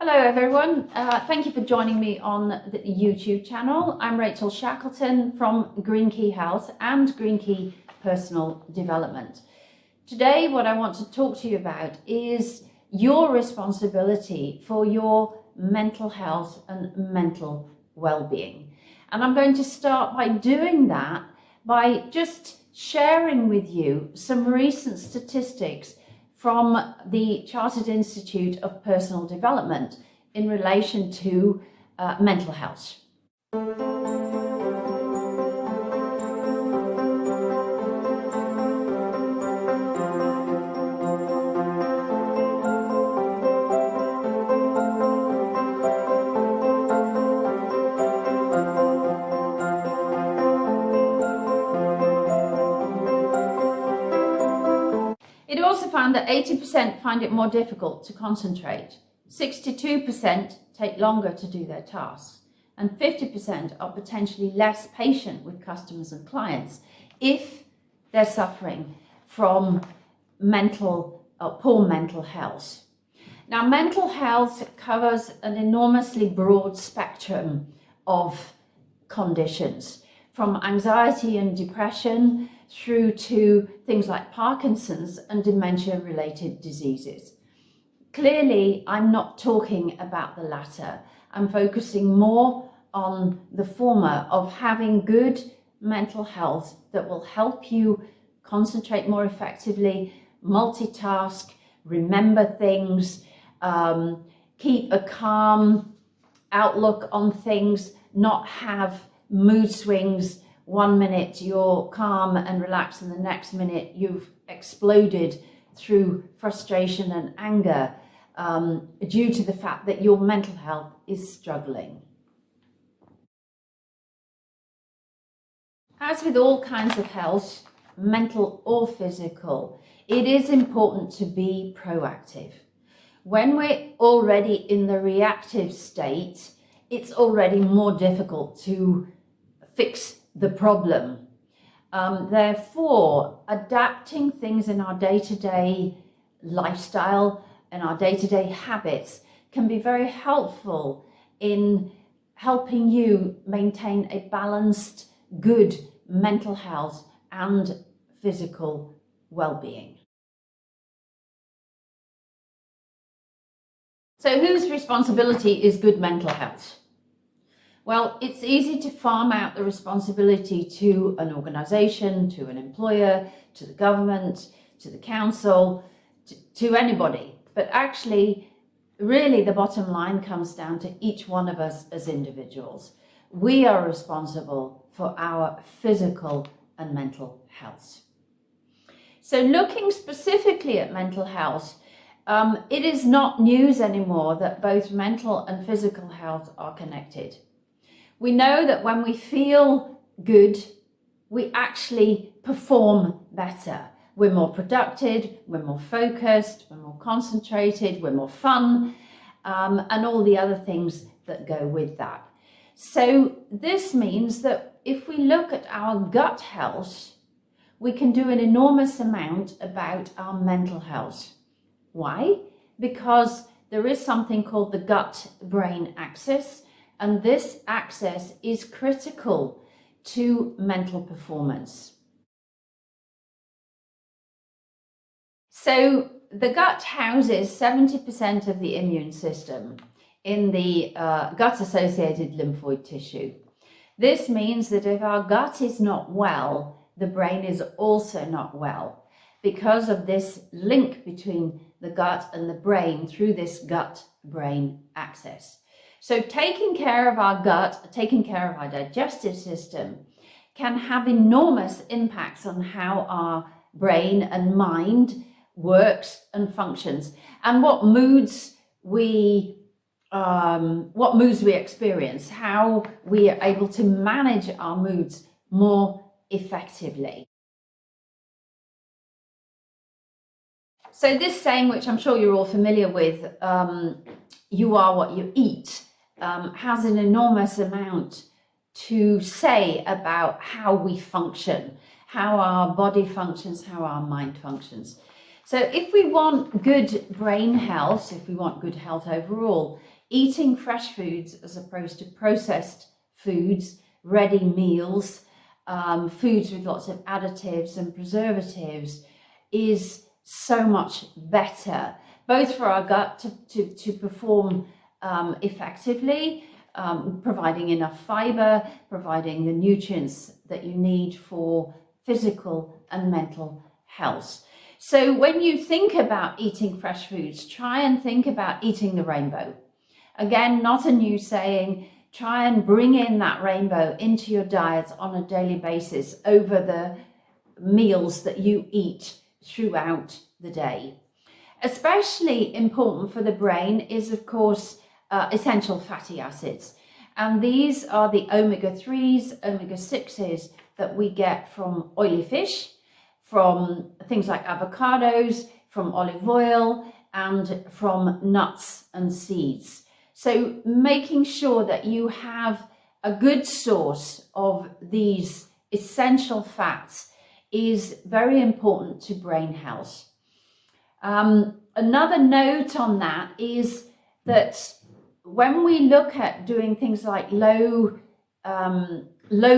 Hello everyone, thank you for joining me on the YouTube channel. I'm Rachel Shackleton from Green Key Health and Green Key Personal Development. Today what I want to talk to you about is your responsibility for your mental health and mental well-being. And I'm going to start by doing that by just sharing with you some recent statistics from the Chartered Institute of Personal Development in relation to mental health. It also found that 80% find it more difficult to concentrate, 62% take longer to do their tasks, and 50% are potentially less patient with customers and clients if they're suffering from poor mental health. Now, mental health covers an enormously broad spectrum of conditions, from anxiety and depression through to things like Parkinson's and dementia-related diseases. Clearly, I'm not talking about the latter. I'm focusing more on the former, of having good mental health that will help you concentrate more effectively, multitask, remember things, keep a calm outlook on things, not have mood swings. 1 minute you're calm and relaxed and the next minute you've exploded through frustration and anger due to the fact that your mental health is struggling. As with all kinds of health, mental or physical, it is important to be proactive. When we're already in the reactive state, it's already more difficult to fix the problem. Therefore, adapting things in our day-to-day lifestyle and our day-to-day habits can be very helpful in helping you maintain a balanced, good mental health and physical well-being. So whose responsibility is good mental health? Well, it's easy to farm out the responsibility to an organisation, to an employer, to the government, to the council, to anybody. But actually, really the bottom line comes down to each one of us as individuals. We are responsible for our physical and mental health. So looking specifically at mental health, it is not news anymore that both mental and physical health are connected. We know that when we feel good, we actually perform better. We're more productive, we're more focused, we're more concentrated, we're more fun, and all the other things that go with that. So this means that if we look at our gut health, we can do an enormous amount about our mental health. Why? Because there is something called the gut-brain axis, and this axis is critical to mental performance. So the gut houses 70% of the immune system in the gut-associated lymphoid tissue. This means that if our gut is not well, the brain is also not well, because of this link between the gut and the brain through this gut-brain axis. So taking care of our gut, taking care of our digestive system can have enormous impacts on how our brain and mind works and functions, and what moods we experience, how we are able to manage our moods more effectively. So this saying, which I'm sure you're all familiar with, you are what you eat, has an enormous amount to say about how we function, how our body functions, how our mind functions. So if we want good brain health, if we want good health overall, eating fresh foods as opposed to processed foods, ready meals, foods with lots of additives and preservatives is so much better, both for our gut to perform effectively, providing enough fiber, providing the nutrients that you need for physical and mental health. So when you think about eating fresh foods, try and think about eating the rainbow. Again, not a new saying. Try and bring in that rainbow into your diet on a daily basis over the meals that you eat throughout the day. Especially important for the brain is, of course, essential fatty acids. And these are the omega-3s, omega-6s that we get from oily fish, from things like avocados, from olive oil, and from nuts and seeds. So making sure that you have a good source of these essential fats is very important to brain health. Another note on that is that when we look at doing things like low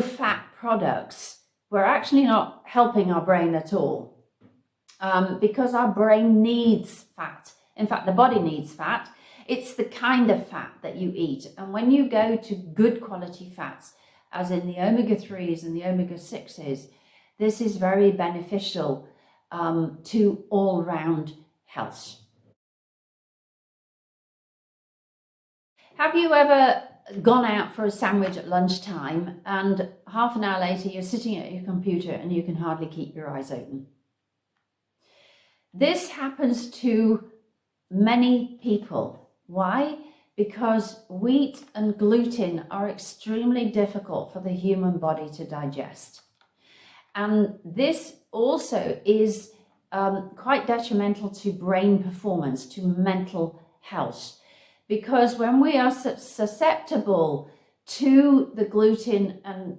fat products, we're actually not helping our brain at all, because our brain needs fat. In fact, the body needs fat. It's the kind of fat that you eat. And when you go to good quality fats, as in the omega-3s and the omega-6s, this is very beneficial to all-round health. Have you ever gone out for a sandwich at lunchtime and half an hour later you're sitting at your computer and you can hardly keep your eyes open? This happens to many people. Why? Because wheat and gluten are extremely difficult for the human body to digest. And this also is quite detrimental to brain performance, to mental health. Because when we are susceptible to the gluten, and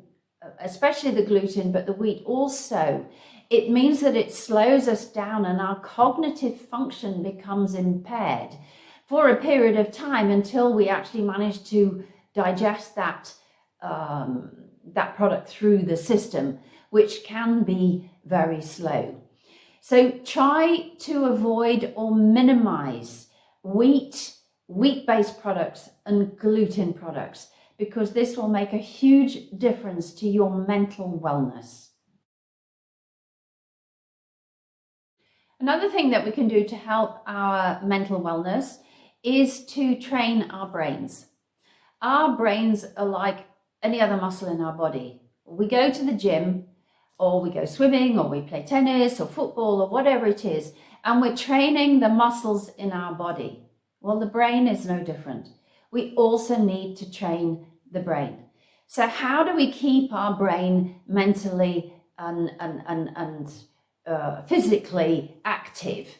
especially the gluten, but the wheat also, it means that it slows us down and our cognitive function becomes impaired for a period of time until we actually manage to digest that product through the system, which can be very slow. So try to avoid or minimize wheat-based products and gluten products, because this will make a huge difference to your mental wellness. Another thing that we can do to help our mental wellness is to train our brains. Our brains are like any other muscle in our body. We go to the gym, or we go swimming, or we play tennis or football or whatever it is, and we're training the muscles in our body. Well, the brain is no different. We also need to train the brain. So how do we keep our brain mentally and physically active?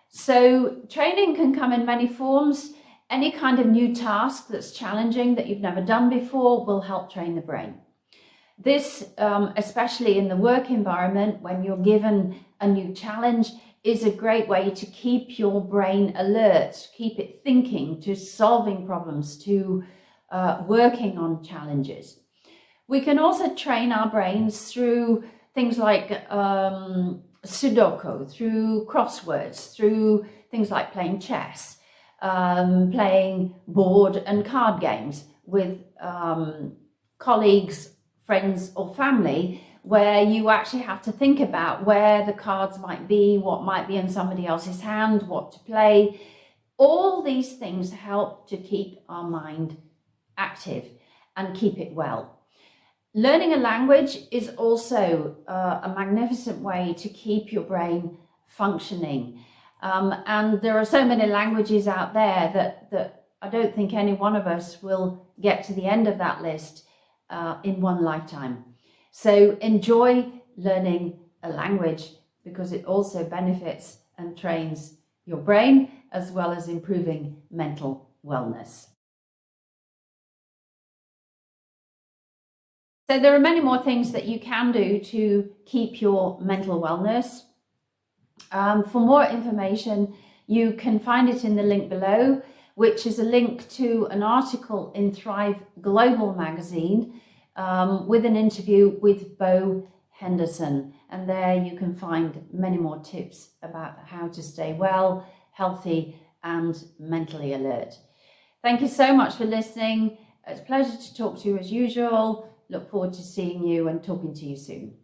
So training can come in many forms. Any kind of new task that's challenging that you've never done before will help train the brain. This, especially in the work environment, when you're given a new challenge, is a great way to keep your brain alert, keep it thinking, to solving problems, to working on challenges. We can also train our brains through things like Sudoku, through crosswords, through things like playing chess, playing board and card games with colleagues, friends or family, where you actually have to think about where the cards might be, what might be in somebody else's hand, what to play. All these things help to keep our mind active and keep it well. Learning a language is also a magnificent way to keep your brain functioning. And there are so many languages out there that I don't think any one of us will get to the end of that list in one lifetime. So enjoy learning a language, because it also benefits and trains your brain as well as improving mental wellness. So there are many more things that you can do to keep your mental wellness. For more information, you can find it in the link below, which is a link to an article in Thrive Global magazine with an interview with Bo Henderson. And there you can find many more tips about how to stay well, healthy, and mentally alert. Thank you so much for listening. It's a pleasure to talk to you as usual. Look forward to seeing you and talking to you soon.